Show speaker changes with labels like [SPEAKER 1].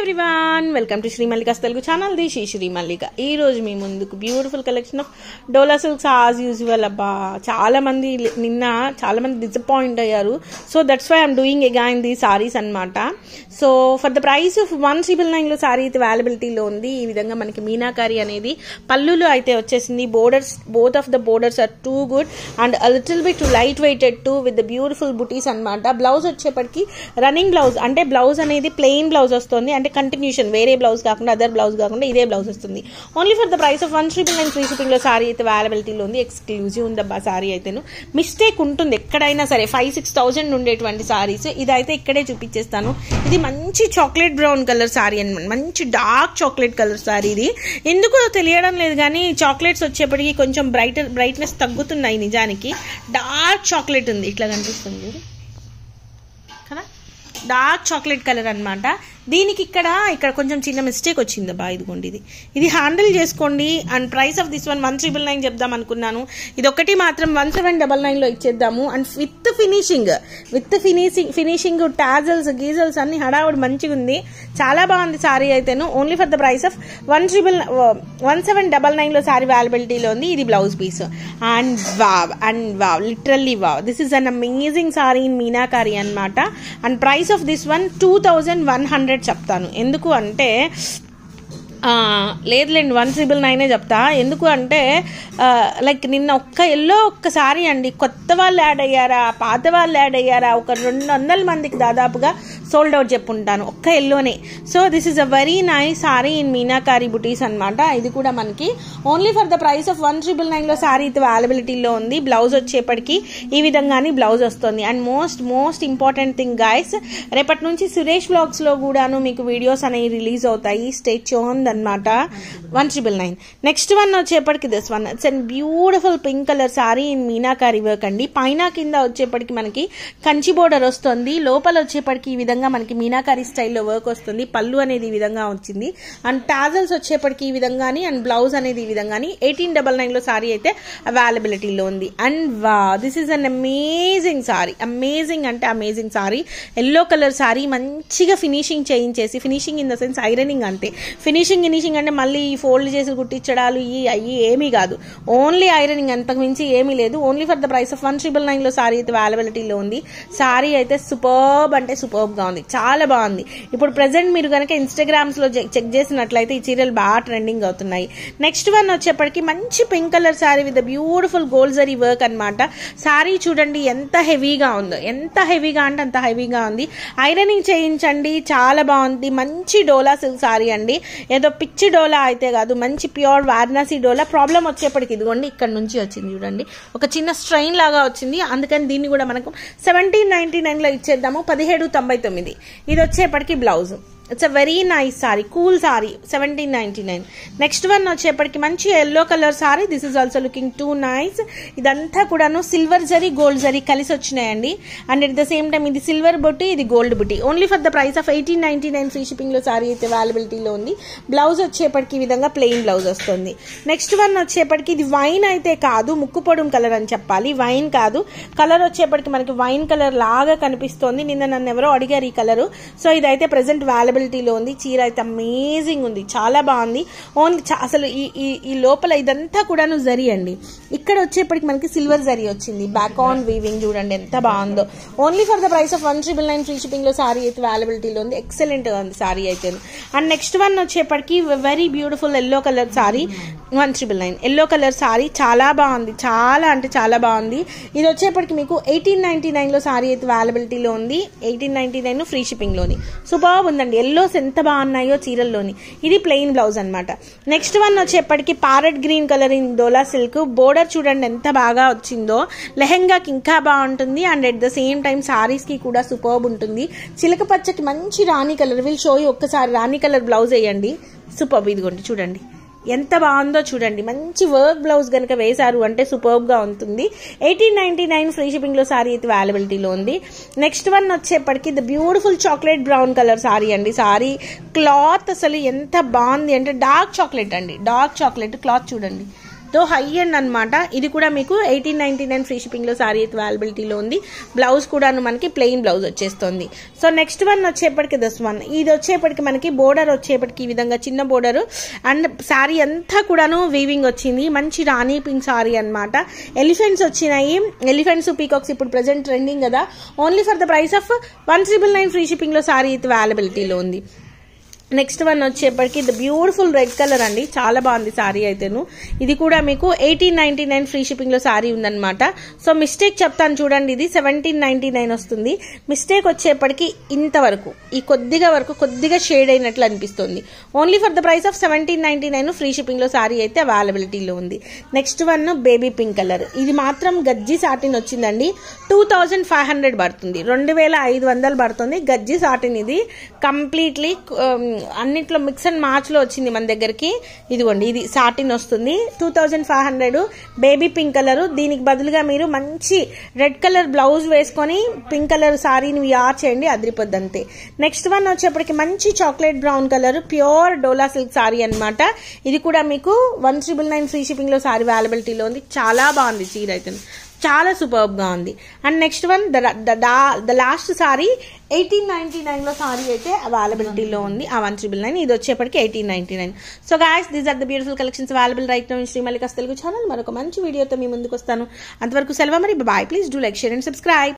[SPEAKER 1] Everyone welcome to Sri Mallika's Telugu channel the Sri Mallika. ఈ రోజు మీ ముందుకు beautiful collection of Dola silks as usual. అబ్బా చాలా మంది డిసప్పాయింట్ అయ్యారు. So that's why I'm doing again the saris అన్నమాట. So for the price of 1999 లో సారీ అయితే అవైలబిలిటీలో ఉంది. ఈ విధంగా మనకి మీనాకారి అనేది పళ్ళులో అయితే వచ్చేసింది. Borders both of the borders are too good and little bit light weighted to with the beautiful butis అన్నమాట. బ్లౌజ్ వచ్చేప్పటికి రన్నింగ్ బ్లౌజ్, అంటే బ్లౌజ్ అనేది ప్లెయిన్ బ్లౌజ్ వస్తుంది, అంటే కంటిన్యూషన్ వేరే బ్లౌజ్ కాకుండా అదర్ బ్లౌజ్ కాకుండా ఇదే బ్లౌజ్ వస్తుంది. Only for the price of 1999 free shipping లో సారీ అయితే అవైలబిలిటీలో ఉంది. ఎక్స్క్లూజివ్ ఉందబ్బా సారీ అయితేను. మిస్టేక్ ఉంటుంది ఎక్కడైనా సరే. 5,000-6,000 ఉండేటువంటి సారీస్ ఇదైతే ఇక్కడే చూపించేస్తాను. ఇది మంచి చాక్లెట్ బ్రౌన్ కలర్ సారీ అనమాట. మంచి డార్క్ చాక్లెట్ కలర్ సారీ. ఇది ఎందుకో తెలియడం లేదు కానీ చాక్లెట్స్ వచ్చేప్పటికి కొంచెం బ్రైట్నెస్ తగ్గుతున్నాయి. నిజానికి డార్క్ చాక్లెట్ ఉంది, ఇట్లా కనిపిస్తుంది కదా, డార్క్ చాక్లెట్ కలర్ అనమాట. దీనికి ఇక్కడ కొంచెం చిన్న మిస్టేక్ వచ్చిందబ్బా. ఇదిగోండి, ఇది హ్యాండిల్ చేసుకోండి. And price of this one 1,999 చెప్దాం అనుకున్నాను. ఇది ఒకటి మాత్రం 1,799 లో ఇచ్చేద్దాము. అండ్ విత్ ఫినిషింగ్ టాజల్స్ గీజల్స్ అన్ని హడావుడి మంచిగా ఉంది. చాలా బాగుంది సారీ అయితేను. Only for the price of 1,799 లో సారీ అవైలబిలిటీలో ఉంది. ఇది blouse piece. And wow literally wow, this is an amazing sari in meenakari అనమాట. And price of this one 2,100 చెప్తాను. ఎందుకు అంటే లేదులేండి 1,999 చెప్తా. ఎందుకు అంటే లైక్ నిన్న ఒక్కసారి అండి, కొత్త వాళ్ళు యాడ్ అయ్యారా పాత వాళ్ళు యాడ్ అయ్యారా, ఒక 200 మందికి దాదాపుగా సోల్డ్ అవుట్ చెప్పుంటాను ఒక్క ఎల్లోనే. So this is a very nice sari in meenakari butis అనమాట. ఇది కూడా మనకి only for the price of 1,999 లో సారీ అయితే అవైలబిలిటీలో ఉంది. బ్లౌజ్ వచ్చేప్పటికి ఈ విధంగానే బ్లౌజ్ వస్తుంది. And most important thing guys, రేపటి నుంచి సురేష్ వ్లాగ్స్ లో కూడాను మీకు వీడియోస్ అనేవి రిలీజ్ అవుతాయి. స్టే ట్యూన్డ్ అనమాట. 1,999. నెక్స్ట్ వన్ వచ్చేప్పటికి this one, it's and beautiful pink colour sorry in meenakari work అండి. పైన కింద వచ్చేప్పటికి మనకి కంచి బోర్డర్ వస్తుంది. లోపల వచ్చేప్పటికి ఈ విధంగా మనకి మీనాకారి స్టైల్లో వర్క్ వస్తుంది. పళ్ళు అనేది ఈ విధంగా వచ్చింది. అండ్ టాజల్స్ వచ్చేప్పటికి ఈ విధంగాని, అండ్ బ్లౌజ్ అనేది ఈ విధంగాని. 1899 లో సారీ అయితే అవైలబిలిటీలో ఉంది. And wow, this is an amazing sari. Amazing అంటే amazing sari. Yellow colour sari మంచిగా ఫినిషింగ్ చేయించేసి, finishing in the sense ironing అంతే. ఫినిషింగ్ అంటే మళ్ళీ ఫోల్డ్ చేసి కుట్టించడాలు అయ్యి ఏమీ కాదు. ఓన్లీ ఐరనింగ్, అంతకు మించి ఏమీ లేదు. Only for the price of 1,999 లో సారీ అయితే అవైలబిలిటీలో ఉంది. సారీ అయితే సూపర్బ్ అంటే సూపర్బ్ గా ఉంది, చాలా బాగుంది. ఇప్పుడు ప్రెసెంట్ మీరు కనుక ఇన్స్టాగ్రామ్స్ లో చెక్ చేసినట్లయితే ఈ చీరలు బాగా ట్రెండింగ్ అవుతున్నాయి. నెక్స్ట్ వన్ వచ్చేప్పటికి మంచి pink colour sorry with beautiful gold zari work అనమాట. సారీ చూడండి ఎంత హెవీగా ఉందో, ఎంత హెవీగా అంటే అంత హెవీగా ఉంది. ఐరనింగ్ చేయించండి, చాలా బాగుంది. మంచి డోలా సిల్క్ సారీ అండి. ఏదో పిచ్చి డోలా అయితే కాదు, మంచి ప్యూర్ వారణాసి డోలా. ప్రాబ్లం వచ్చేప్పటికి ఇదిగోండి ఇక్కడ నుంచి వచ్చింది చూడండి, ఒక చిన్న స్ట్రెయిన్ లాగా వచ్చింది. అందుకని దీన్ని కూడా మనకు 1799 లో ఇచ్చేద్దాము. 1799. ఇది వచ్చేప్పటికి blouse. It's a very nice sorry, cool sorry. 1799. Next one వచ్చేప్పటికి మంచి yellow colour sorry. This is also looking two nice. ఇదంతా కూడాను సిల్వర్ జరీ గోల్డ్ జరీ కలిసి వచ్చినాయండి. And at the same time ఇది సిల్వర్ బుట్టి, ఇది గోల్డ్ బుట్టి. Only for the price of 1899 free shipping లో సారీ అయితే అవైలబిలిటీలో ఉంది. బ్లౌజ్ వచ్చేప్పటికి ఈ విధంగా ప్లెయిన్ బ్లౌజ్ వస్తుంది. నెక్స్ట్ వన్ వచ్చేప్పటికి ఇది వైన్ అయితే కాదు, ముక్కు పొడుం కలర్ అని చెప్పాలి, వైన్ కాదు. కలర్ వచ్చేప్పటికి మనకి వైన్ కలర్ లాగా కనిపిస్తోంది. నిన్న నన్ను ఎవరో అడిగారు ఈ కలర్. సో ఇదైతే ప్రెసెంట్ అవైలబిలిటీలో ఉంది. చీర అయితే అమేజింగ్ ఉంది, చాలా బాగుంది. ఓన్లీ అసలు ఈ లోపల ఇదంతా కూడాను జరీ అండి. ఇక్కడ వచ్చేప్పటికి మనకి సిల్వర్ జరీ వచ్చింది. బ్యాక్ ఆన్ వీవింగ్ చూడండి ఎంత బాగుందో. Only for the price of 1,999 free shipping లో సారీ అయితే అవైలబిలిటీలో ఉంది. ఎక్సలెంట్ గా ఉంది సారీ అయితే. అండ్ నెక్స్ట్ వన్ వచ్చేప్పటికి very beautiful yellow colour sorry. 1,999 yellow colour sorry చాలా బాగుంది, చాలా అంటే చాలా బాగుంది. ఇది వచ్చేప్పటికి మీకు 1899 లో సారీ అయితే అవైలబిలిటీలో ఉంది. 1899 ఫ్రీ షిప్పింగ్ లోని. సూపర్ ఉందండి. ఎల్లోస్ ఎంత బాగున్నాయో చీరల్లోని. ఇది ప్లెయిన్ బ్లౌజ్ అనమాట. నెక్స్ట్ వన్ వచ్చేప్పటికి parrot green colour in dola silk. Border చూడండి ఎంత బాగా వచ్చిందో. లెహెంగాకి ఇంకా బాగుంటుంది. And at the same time saris కి కూడా సూపర్బ్ ఉంటుంది. చిలక పచ్చకి మంచి రాణి కలర్. Will show you. ఒక్కసారి రాణి కలర్ బ్లౌజ్ వేయండి. సూపర్బ్. ఇదిగోండి చూడండి ఎంత బాగుందో చూడండి. మంచి వర్క్ బ్లౌజ్ కనుక వేశారు అంటే సూపర్బ్ గా ఉంటుంది. 1899 ఫ్రీ షిప్పింగ్ లో సారీ అయితే అవైలబిలిటీలో ఉంది. నెక్స్ట్ వన్ వచ్చేప్పటికి the beautiful chocolate brown colour sorry అండి. సారీ క్లాత్ అసలు ఎంత బాగుంది అంటే డార్క్ చాక్లెట్ అండి. డార్క్ చాక్లెట్ క్లాత్ చూడండి తో హై ఎండ్ అనమాట. ఇది కూడా మీకు 1899 ఫ్రీ షిప్పింగ్లో సారీ అయితే అవైలబిలిటీలో ఉంది. బ్లౌజ్ కూడా మనకి ప్లెయిన్ బ్లౌజ్ వచ్చేస్తుంది. సో నెక్స్ట్ వన్ వచ్చేప్పటికి దిస్ వన్. ఇది వచ్చేప్పటికి మనకి బోర్డర్ వచ్చేప్పటికి ఈ విధంగా చిన్న బోర్డర్ అండ్ సారీ అంతా కూడాను వీవింగ్ వచ్చింది. మంచి రాణి పింక్ సారీ అనమాట. ఎలిఫెంట్స్ వచ్చినాయి. ఎలిఫెంట్స్ పీకాక్స్ ఇప్పుడు ప్రెసెంట్ ట్రెండింగ్ కదా. Only for the price of 1999 free షిప్పింగ్లో సారీ అయితే అవైలబిలిటీలో ఉంది. నెక్స్ట్ వన్ వచ్చేప్పటికి ద బ్యూటిఫుల్ రెడ్ కలర్ అండి. చాలా బాగుంది సారీ అయితేను. ఇది కూడా మీకు 1899 ఫ్రీ షిప్పింగ్లో సారీ ఉందన్నమాట. సో మిస్టేక్ చెప్తాను చూడండి. ఇది 1799 వస్తుంది. మిస్టేక్ వచ్చేప్పటికి ఇంతవరకు ఈ కొద్దిగా షేడ్ అయినట్లు అనిపిస్తుంది. Only for the price of 1799 free షిప్పింగ్లో సారీ అయితే అవైలబిలిటీలో ఉంది. Next one baby pink colour. ఇది మాత్రం గజ్జి సాటిన్ వచ్చిందండి. 2500 పడుతుంది. 2500 పడుతుంది. గజ్జి సాటిన్ ఇది కంప్లీట్లీ అన్నిట్లో మిక్స్ అండ్ మ్యాచ్ లో వచ్చింది మన దగ్గరికి. ఇదిగోండి ఇది సాటిన్ వస్తుంది. 2500 బేబీ పింక్ కలర్. దీనికి బదులుగా మీరు మంచి రెడ్ కలర్ బ్లౌజ్ వేసుకొని పింక్ కలర్ సారీని వేర్ చేయండి, అదిరిపోద్ది అంతే. నెక్స్ట్ వన్ వచ్చేప్పటికి మంచి చాక్లెట్ బ్రౌన్ కలర్ ప్యూర్ డోలా సిల్క్ సారీ అనమాట. ఇది కూడా మీకు 1999 ఫ్రీ షిప్పింగ్ లో సారీ అవైలబిలిటీలో ఉంది. చాలా బాగుంది చీర అయితే, చాలా సూపర్బ్ గా ఉంది. And next one the last sorry 1899 లో సారీ అయితే అవైలబిలిటీలో ఉంది. ఆ 1999 ఇది వచ్చేప్పటికి 1899. So guys these are the beautiful collections available right now in Shri Mallika's Telugu channel. మరొక మంచి వీడియోతో మీ ముందుకు వస్తాను. అంతవరకు సెలవు మరి. Bye. Please do like, share and subscribe.